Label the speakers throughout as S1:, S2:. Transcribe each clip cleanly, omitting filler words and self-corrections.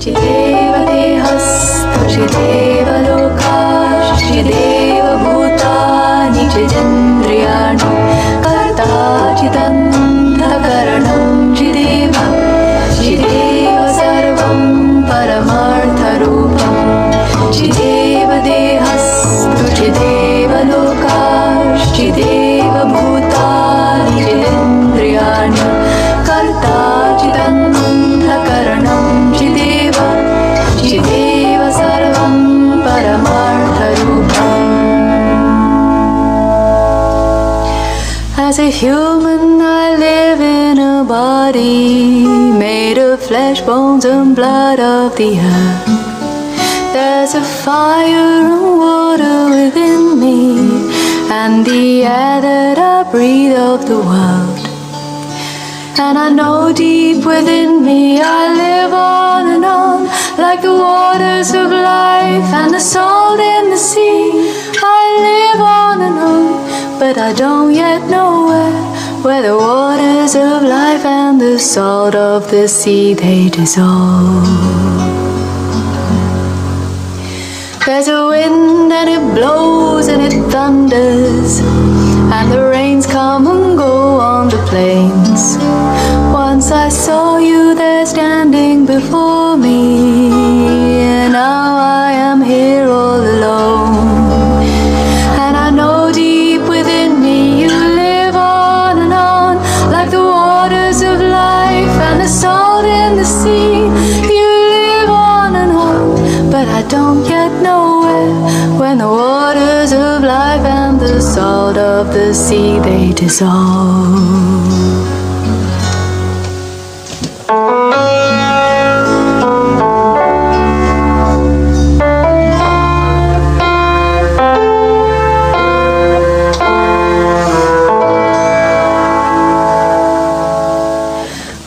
S1: Chideva dehastha chideva lokash chideva bhutani chidendriyani karta chidanta karanam chideva chideva sarvam paramartha rupam chideva dehastha chideva lokash chideva bhutani chidendriyani karta chidanta karanam chideva chideva sarvam paramartha rupam. As a human I live in a body made of flesh, bones and blood of the earth. There's a fire and water within me and the air that I breathe of the world. And I know deep within me I live on and on like the waters of life and the salt in the sea. I live on and on, but I don't yet know where the waters of life and the salt of the sea they dissolve. There's a wind and it blows and it thunders, and the rains come and go on the plains. Once I saw you there standing before me, and now I am here all alone. And I know deep within me you live on and on like the waters of life and the salt in the sea. You live on and on, but I don't yet know when the waters of life and the salt of the sea they dissolve.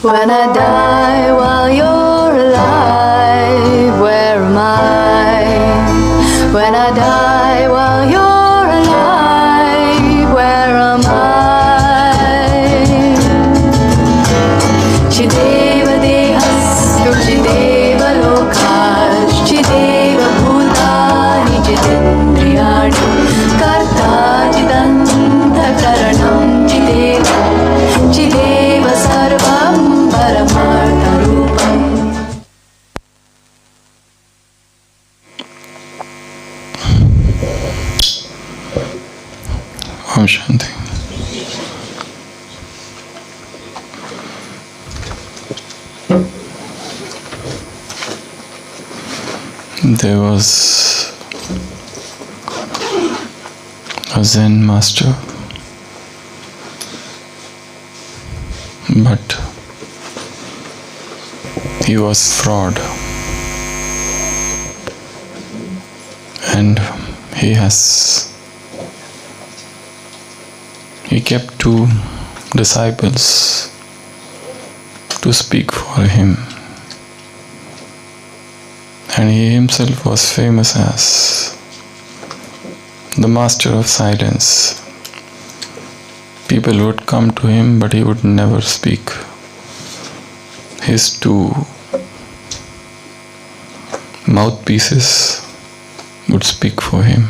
S1: When I die while you're alive, where am I? When I die while you're alive, where am I? Chideva dehastha chideva lokash chideva bhutani chidendriyani karta chidanta karanam chideva chideva sarvam paramartha rupam.
S2: Om Shanti. There was a Zen master, but he was fraud, and he kept two disciples to speak for him, and he himself was famous as the master of silence. People would come to him, but he would never speak. His two mouthpieces would speak for him.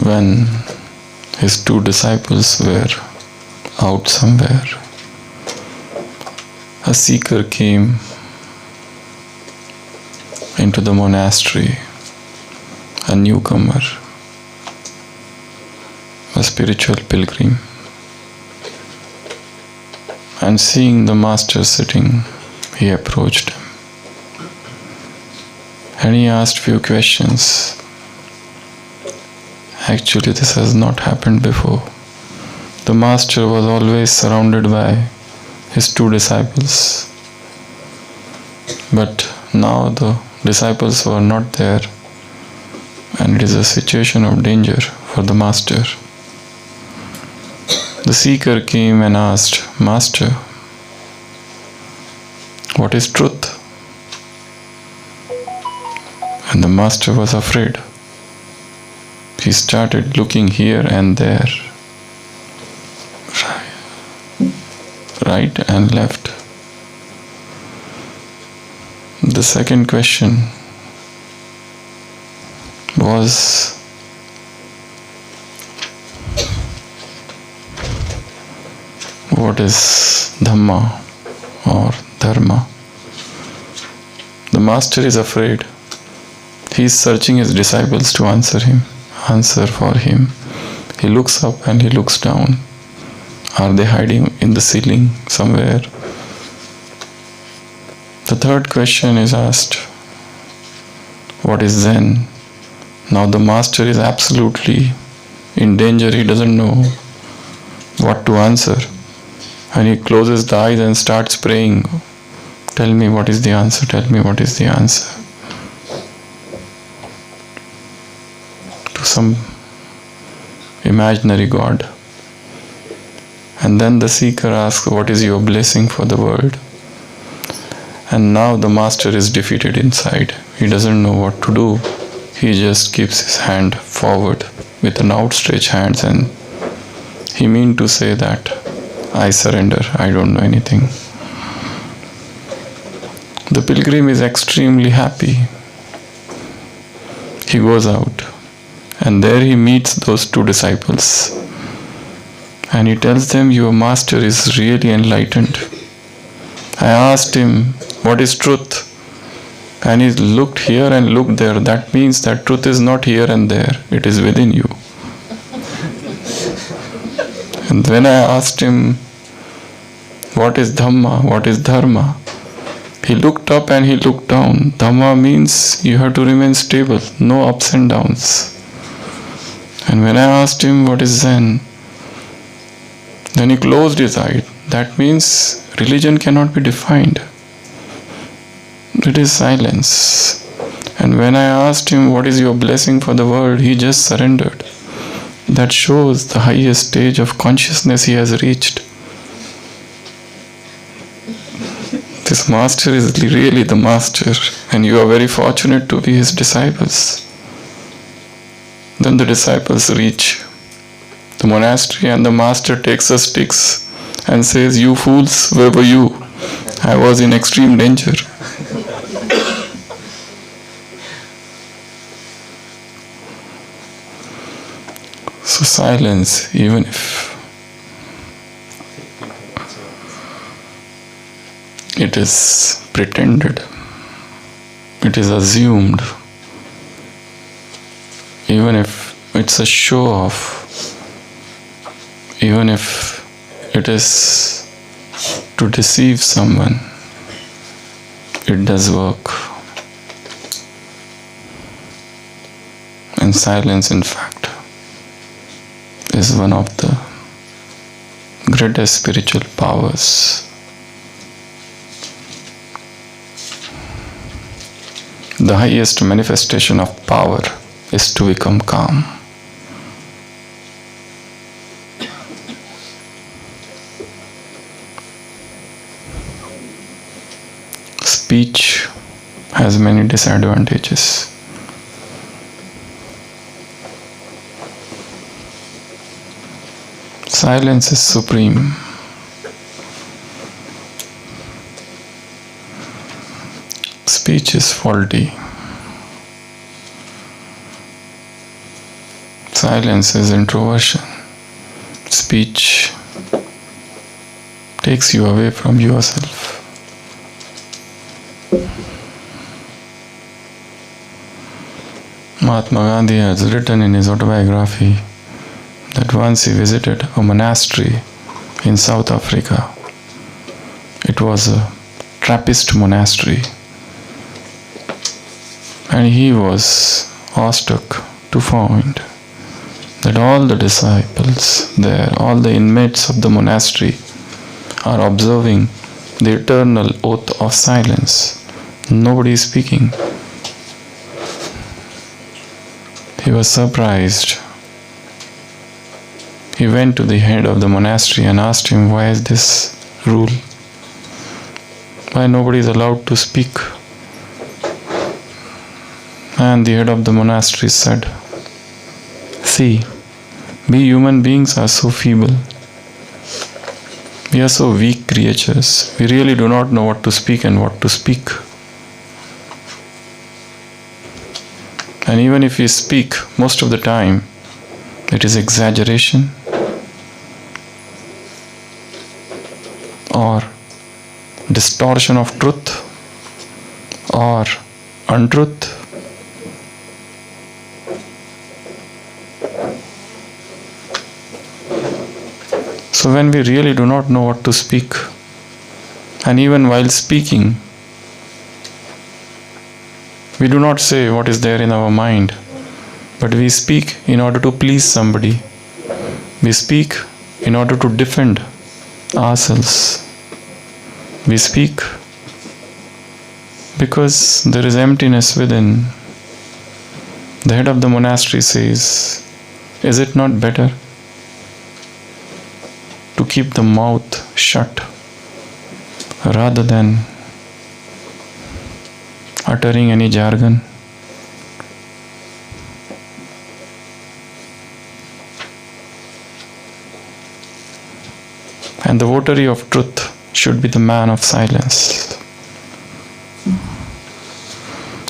S2: When his two disciples were out somewhere, a seeker came into the monastery, a newcomer, a spiritual pilgrim, and seeing the master sitting, he approached him and he asked few questions. Actually, this has not happened before. The master was always surrounded by his two disciples, but now the disciples were not there, and it is a situation of danger for the master. The seeker came and asked, "Master, what is truth?" And the master was afraid. He started looking here and there. right and left. The second question was, what is Dhamma or Dharma? The master is afraid. He is searching his disciples to answer for him. He looks up and he looks down. Are they hiding in the ceiling somewhere? The third question is asked, what is Zen? Now the master is absolutely in danger. He doesn't know what to answer. And he closes the eyes and starts praying. Tell me what is the answer, tell me what is the answer. To some imaginary God. And then the seeker asks, what is your blessing for the world? And now the master is defeated inside. He doesn't know what to do. He just keeps his hand forward with an outstretched hand, and he means to say that I surrender, I don't know anything. The pilgrim is extremely happy. He goes out and there he meets those two disciples and he tells them, your master is really enlightened. I asked him, what is truth? And he looked here and looked there. That means that truth is not here and there, it is within you. And when I asked him, what is Dhamma, what is Dharma? He looked up and he looked down. Dhamma means you have to remain stable, no ups and downs. And when I asked him what is Zen, then he closed his eye. That means religion cannot be defined. It is silence. And when I asked him what is your blessing for the world, he just surrendered. That shows the highest stage of consciousness he has reached. This master is really the master, and you are very fortunate to be his disciples. Then the disciples reach the monastery and the master takes the sticks and says, you fools, where were you? I was in extreme danger. So silence, even if it is pretended, it is assumed, even if it's a show off, even if it is to deceive someone, it does work. And silence, in fact, is one of the greatest spiritual powers. The highest manifestation of power is to become calm. Speech has many disadvantages. Silence is supreme. Speech is faulty. Silence is introversion. Speech takes you away from yourself. Mahatma Gandhi has written in his autobiography that once he visited a monastery in South Africa. It was a Trappist monastery, and he was awestruck to find that all the disciples there, all the inmates of the monastery are observing the eternal oath of silence. Nobody is speaking. He was surprised. He went to the head of the monastery and asked him, why is this rule? Why nobody is allowed to speak? And the head of the monastery said, see, we human beings are so feeble. We are so weak creatures. We really do not know what to speak and what to speak. And even if we speak, most of the time, it is exaggeration or distortion of truth or untruth. So when we really do not know what to speak, and even while speaking, we do not say what is there in our mind, but we speak in order to please somebody. We speak in order to defend ourselves. We speak because there is emptiness within. The head of the monastery says, is it not better to keep the mouth shut rather than uttering any jargon? And the votary of truth should be the man of silence.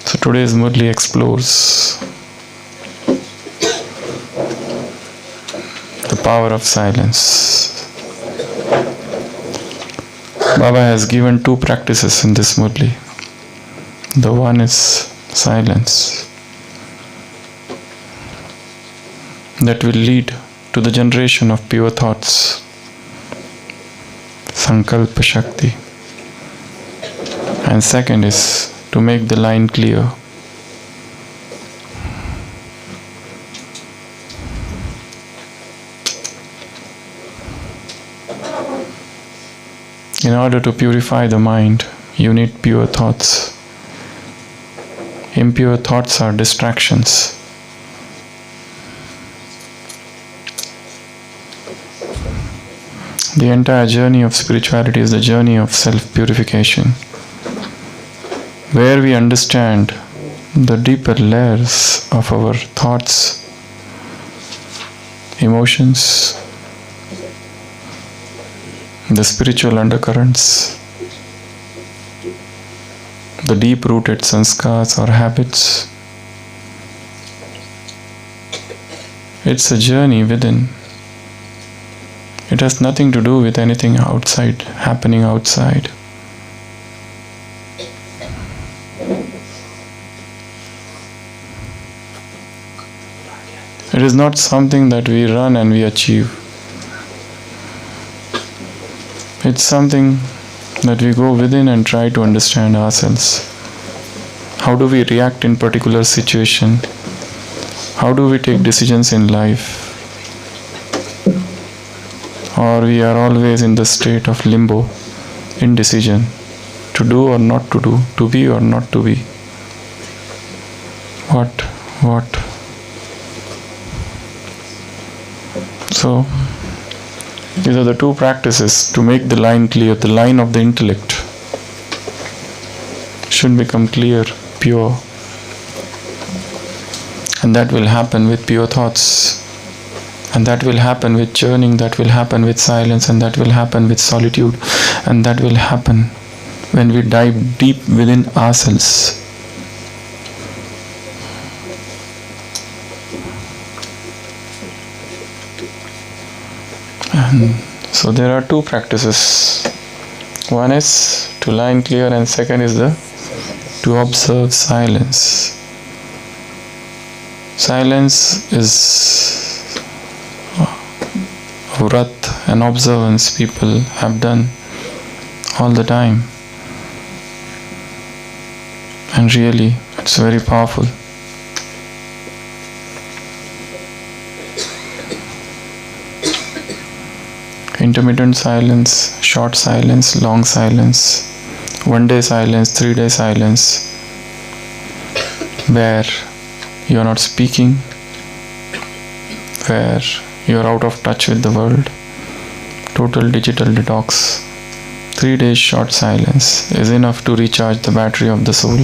S2: So today's Murli explores the power of silence. Baba has given two practices in this Murli. The one is silence, that will lead to the generation of pure thoughts, Sankalpa Shakti. And second is to make the line clear. In order to purify the mind, you need pure thoughts. Impure thoughts are distractions. The entire journey of spirituality is the journey of self-purification, where we understand the deeper layers of our thoughts, emotions, the spiritual undercurrents, the deep-rooted sanskars or habits. It's a journey within. It has nothing to do with anything outside, happening outside. It is not something that we run and we achieve. It's something that we go within and try to understand ourselves. How do we react in particular situation? How do we take decisions in life? Or we are always in the state of limbo, indecision, to do or not to do, to be or not to be. What? So, these are the two practices to make the line clear. The line of the intellect should become clear, pure. And that will happen with pure thoughts. And that will happen with churning, that will happen with silence, and that will happen with solitude. And that will happen when we dive deep within ourselves. And so there are two practices. One is to line clear, and second is to observe silence. Silence is vrat and observance people have done all the time. And really, it's very powerful. Intermittent silence, short silence, long silence, 1 day silence, 3 day silence, where you are not speaking, where you are out of touch with the world. Total digital detox. 3 days short silence is enough to recharge the battery of the soul.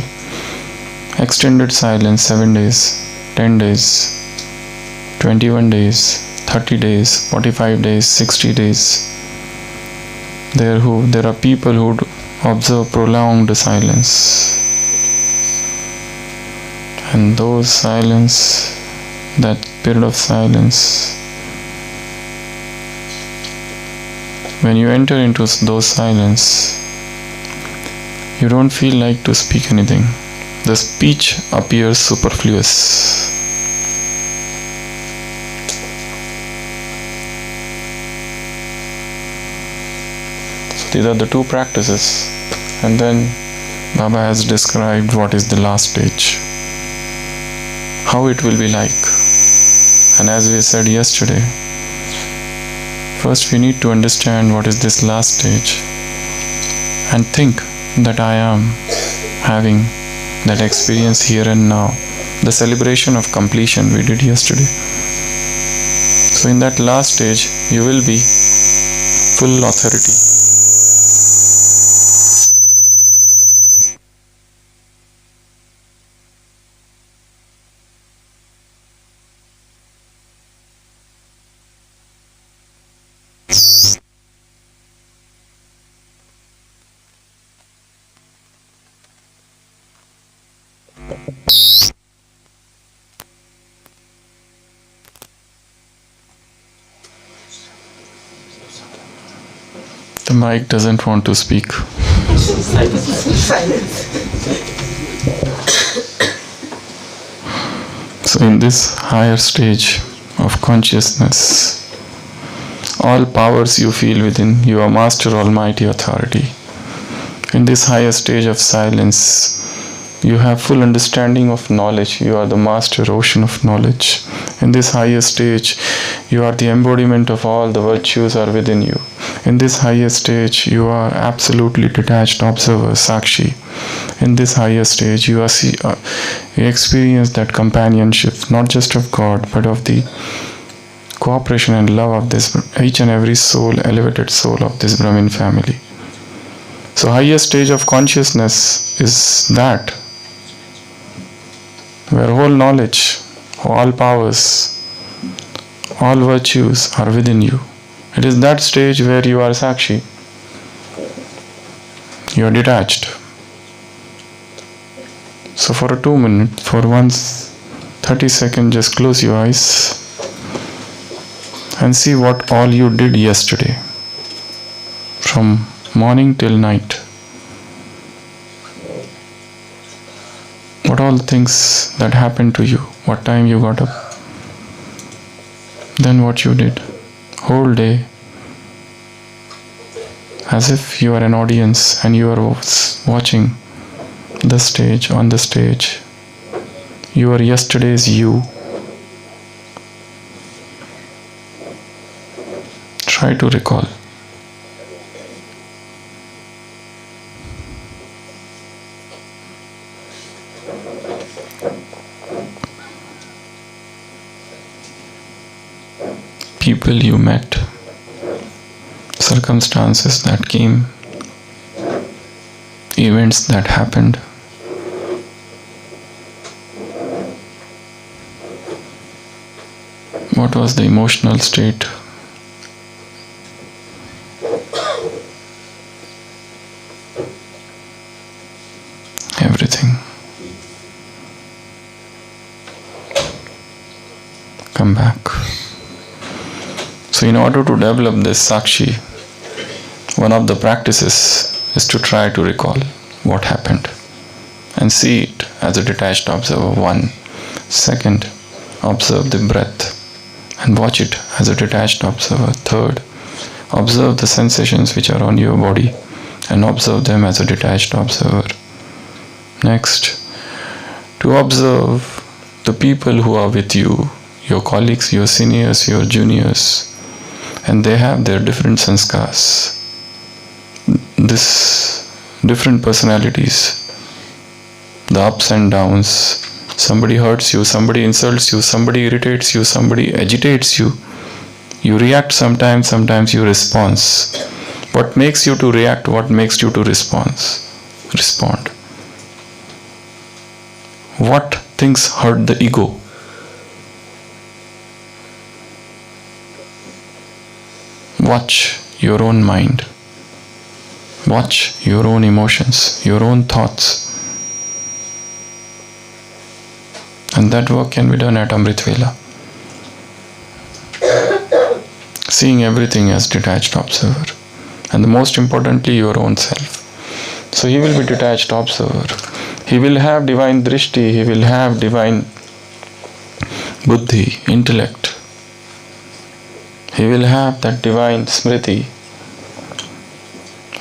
S2: Extended silence, 7 days, 10 days, 21 days, 30 days, 45 days, 60 days. There are people who observe prolonged silence. And those silence, that period of silence, when you enter into those silence, you don't feel like to speak anything. The speech appears superfluous. These are the two practices, and then Baba has described what is the last stage, how it will be like. And as we said yesterday, first we need to understand what is this last stage and think that I am having that experience here and now, the celebration of completion we did yesterday. So in that last stage you will be full authority. The mic doesn't want to speak. So in this higher stage of consciousness, all powers you feel within, you are Master Almighty Authority. In this higher stage of silence, you have full understanding of knowledge. You are the Master Ocean of knowledge. In this higher stage, you are the embodiment of all the virtues are within you. In this higher stage, you are absolutely detached observer, Sakshi. In this higher stage, you experience that companionship, not just of God, but of the cooperation and love of this each and every soul, elevated soul of this Brahmin family. So highest stage of consciousness is that where all knowledge, all powers, all virtues are within you. It is that stage where you are Sakshi. You are detached. So for 2 minutes, for 30 seconds, just close your eyes and see what all you did yesterday, from morning till night. What all the things that happened to you, what time you got up, then what you did, whole day, as if you are an audience and you are watching the stage, on the stage. You are yesterday's you. Try to recall. People you met, circumstances that came, events that happened. What was the emotional state? Everything. Come back. So in order to develop this Sakshi, one of the practices is to try to recall what happened and see it as a detached observer. 1. Second, observe the breath and watch it as a detached observer. 3rd, observe the sensations which are on your body and observe them as a detached observer. Next, to observe the people who are with you, your colleagues, your seniors, your juniors, and they have their different sanskars, this different personalities, the ups and downs. Somebody hurts you, somebody insults you, somebody irritates you, somebody agitates you. You react sometimes, sometimes you respond. What makes you to react? What makes you to respond? What things hurt the ego? Watch your own mind Watch your own emotions, your own thoughts. And that work can be done at Amrit Vela. Seeing everything as detached observer. And most importantly, your own self. So he will be detached observer. He will have divine drishti, he will have divine buddhi, intellect. He will have that divine smriti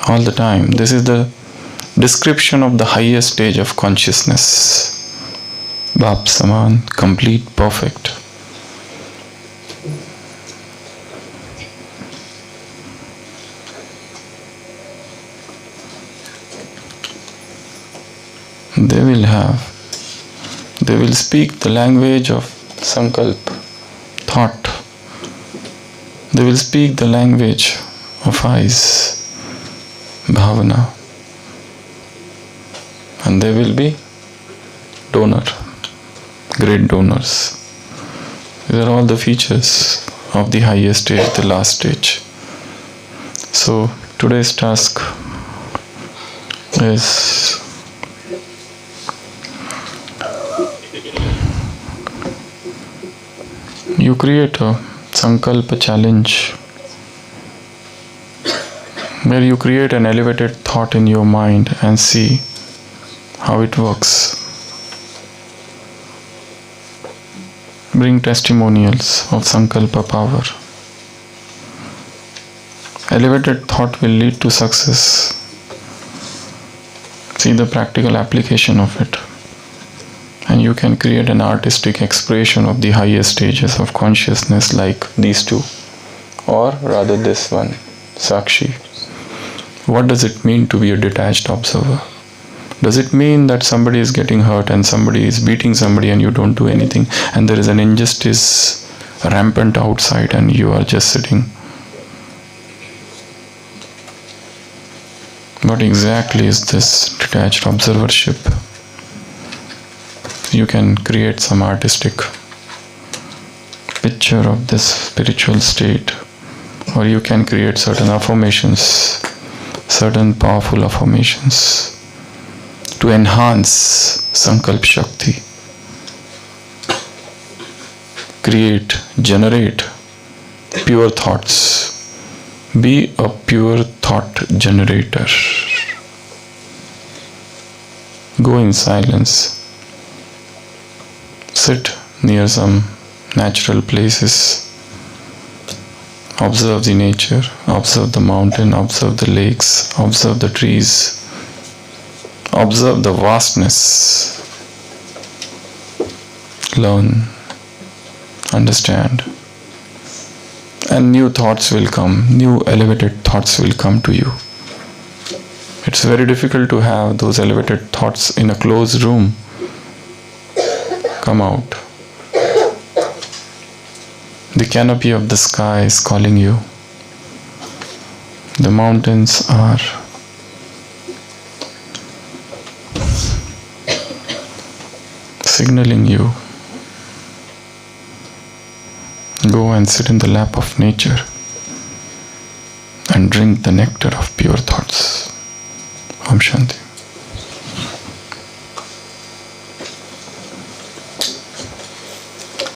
S2: all the time. This is the description of the highest stage of consciousness. Bap Saman, complete, perfect. They will speak the language of sankalp, thought. They will speak the language of eyes, bhavana. And they will be donor, great donors. These are all the features of the highest stage, the last stage. So today's task is you create a sankalpa challenge where you create an elevated thought in your mind and see how it works. Bring testimonials of sankalpa power. Elevated thought will lead to success. See the practical application of it. And you can create an artistic expression of the highest stages of consciousness like these two. Or rather this one, Sakshi. What does it mean to be a detached observer? Does it mean that somebody is getting hurt and somebody is beating somebody and you don't do anything and there is an injustice rampant outside and you are just sitting? What exactly is this detached observership? You can create some artistic picture of this spiritual state, or you can create certain affirmations, certain powerful affirmations to enhance Sankalp Shakti. Create, generate pure thoughts. Be a pure thought generator. Go in silence. Sit near some natural places. Observe the nature, observe the mountain, observe the lakes, observe the trees, observe the vastness. Learn, understand. And new thoughts will come, new elevated thoughts will come to you. It's very difficult to have those elevated thoughts in a closed room. Come out. The canopy of the sky is calling you. The mountains are signaling you. Go and sit in the lap of nature and drink the nectar of pure thoughts. Om Shanti.